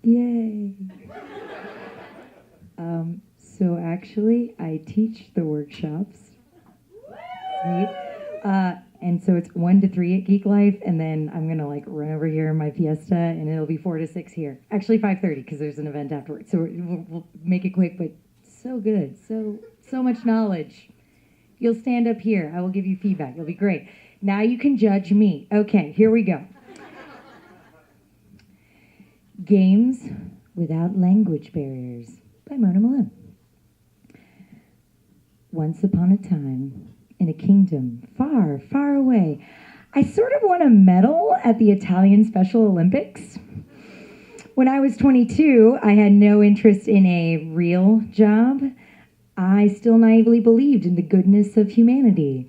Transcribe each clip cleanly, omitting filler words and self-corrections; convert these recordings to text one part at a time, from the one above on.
Yay. So actually, I teach the workshops. Sweet. And so it's 1 to 3 at Geek Life, and then I'm gonna like run over here in my Fiesta, and it'll be 4 to 6 here. Actually, 5:30 because there's an event afterwards. So we'll make it quick, but so good, so much knowledge. You'll stand up here. I will give you feedback. It'll be great. Now you can judge me. Okay, here we go. Games Without Language Barriers by Mona Malone. Once upon a time, in a kingdom far, far away, I sort of won a medal at the Italian Special Olympics. When I was 22, I had no interest in a real job. I still naively believed in the goodness of humanity,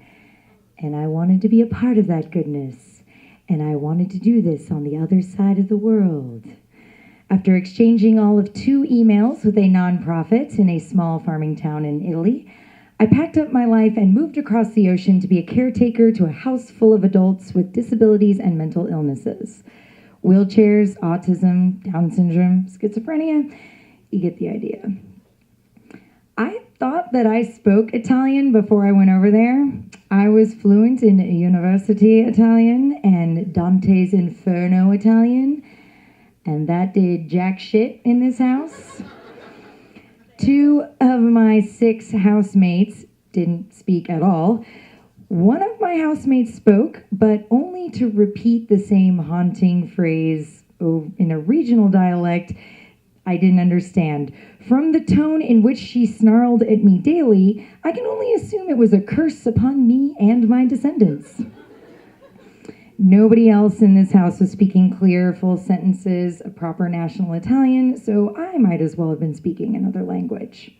and I wanted to be a part of that goodness, and I wanted to do this on the other side of the world. After exchanging all of 2 emails with a nonprofit in a small farming town in Italy, I packed up my life and moved across the ocean to be a caretaker to a house full of adults with disabilities and mental illnesses. Wheelchairs, autism, Down syndrome, schizophrenia. You get the idea. I thought that I spoke Italian before I went over there. I was fluent in University Italian and Dante's Inferno Italian, and that did jack shit in this house. 2 of my 6 housemates didn't speak at all. One of my housemates spoke, but only to repeat the same haunting phrase in a regional dialect I didn't understand. From the tone in which she snarled at me daily, I can only assume it was a curse upon me and my descendants. Nobody else in this house was speaking clear, full sentences of proper national Italian, so I might as well have been speaking another language.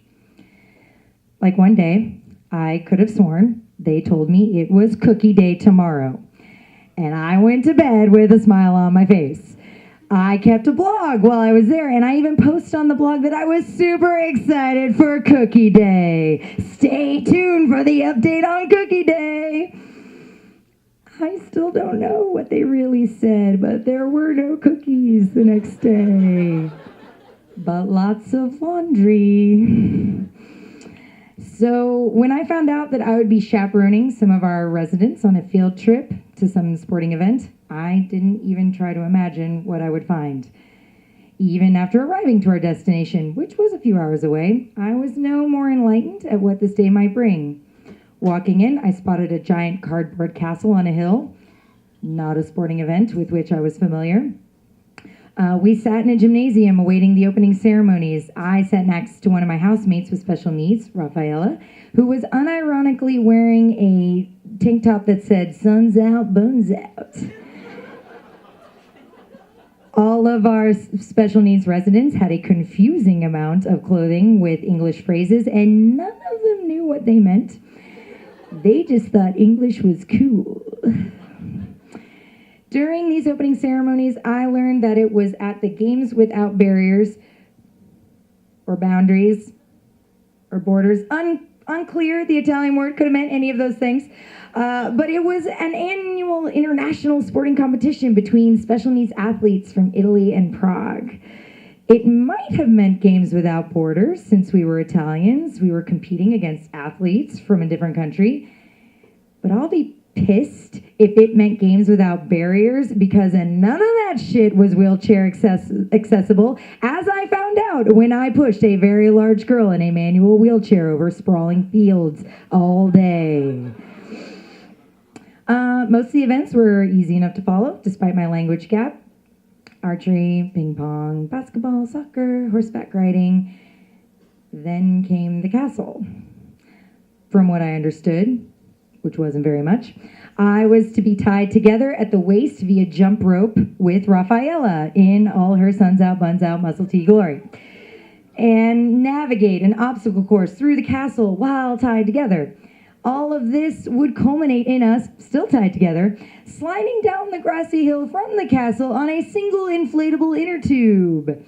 Like one day, I could have sworn they told me it was cookie day tomorrow, and I went to bed with a smile on my face. I kept a blog while I was there, and I even posted on the blog that I was super excited for Cookie Day. Stay tuned for the update on Cookie Day. I still don't know what they really said, but there were no cookies the next day. But lots of laundry. So when I found out that I would be chaperoning some of our residents on a field trip to some sporting event, I didn't even try to imagine what I would find. Even after arriving to our destination, which was a few hours away, I was no more enlightened at what this day might bring. Walking in, I spotted a giant cardboard castle on a hill, not a sporting event with which I was familiar. We sat in a gymnasium awaiting the opening ceremonies. I sat next to one of my housemates with special needs, Rafaela, who was unironically wearing a tank top that said, "Sun's out, bones out." All of our special needs residents had a confusing amount of clothing with English phrases, and none of them knew what they meant. They just thought English was cool. During these opening ceremonies, I learned that it was at the Games Without Barriers or boundaries or borders. Unclear, the Italian word could have meant any of those things. But it was an annual international sporting competition between special needs athletes from Italy and Prague. It might have meant Games Without Borders, since we were Italians. We were competing against athletes from a different country. But I'll be pissed if it meant Games Without Barriers, because none of that shit was wheelchair accessible, as I found out when I pushed a very large girl in a manual wheelchair over sprawling fields all day. Most of the events were easy enough to follow, despite my language gap. Archery, ping pong, basketball, soccer, horseback riding. Then came the castle. From what I understood, which wasn't very much, I was to be tied together at the waist via jump rope with Rafaela in all her suns out, buns out, muscle tee glory, and navigate an obstacle course through the castle while tied together. All of this would culminate in us, still tied together, sliding down the grassy hill from the castle on a single inflatable inner tube.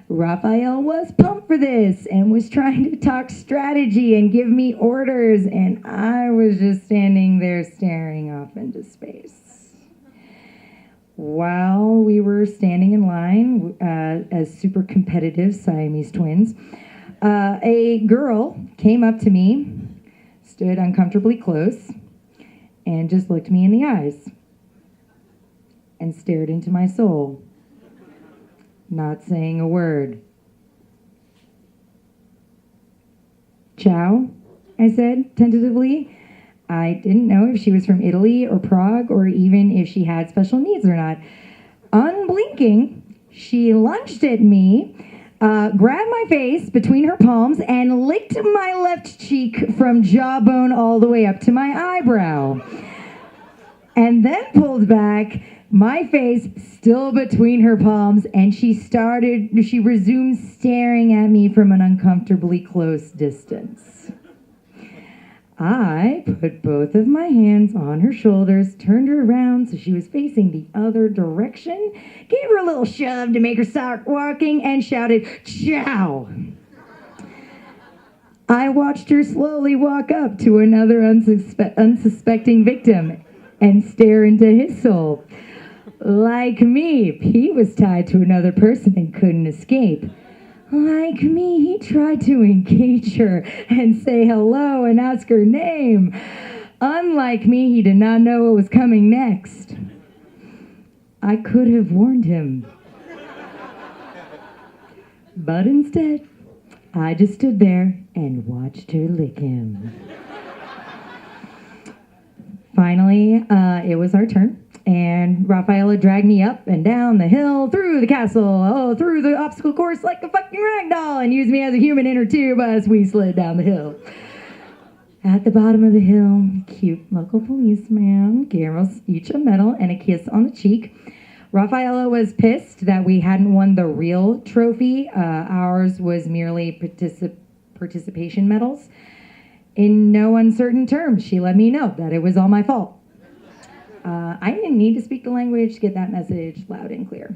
Raphael was pumped for this and was trying to talk strategy and give me orders, and I was just standing there staring off into space. While we were standing in line as super competitive Siamese twins, a girl came up to me, stood uncomfortably close, and just looked me in the eyes and stared into my soul, not saying a word. "Ciao," I said tentatively. I didn't know if she was from Italy or Prague or even if she had special needs or not. Unblinking, she lunged at me, grabbed my face between her palms, and licked my left cheek from jawbone all the way up to my eyebrow. And then pulled back, my face still between her palms, and she resumed staring at me from an uncomfortably close distance. I put both of my hands on her shoulders, turned her around so she was facing the other direction, gave her a little shove to make her start walking, and shouted, "Ciao!" I watched her slowly walk up to another unsuspecting victim and stare into his soul. Like me, he was tied to another person and couldn't escape. Like me, he tried to engage her and say hello and ask her name. Unlike me, he did not know what was coming next. I could have warned him. But instead, I just stood there and watched her lick him. Finally, it was our turn. And Rafaela dragged me up and down the hill, through the castle, through the obstacle course like a fucking ragdoll, and used me as a human inner tube as we slid down the hill. At the bottom of the hill, cute local policeman gave us each a medal and a kiss on the cheek. Rafaela was pissed that we hadn't won the real trophy. Ours was merely participation medals. In no uncertain terms, she let me know that it was all my fault. I didn't need to speak the language to get that message loud and clear.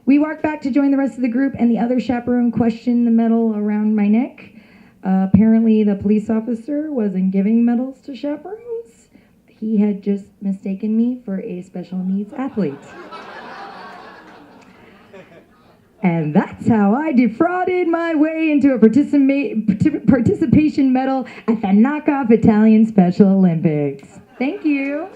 We walked back to join the rest of the group, and the other chaperone questioned the medal around my neck. Apparently, the police officer wasn't giving medals to chaperones. He had just mistaken me for a special needs athlete. And that's how I defrauded my way into a participation medal at the knockoff Italian Special Olympics. Thank you.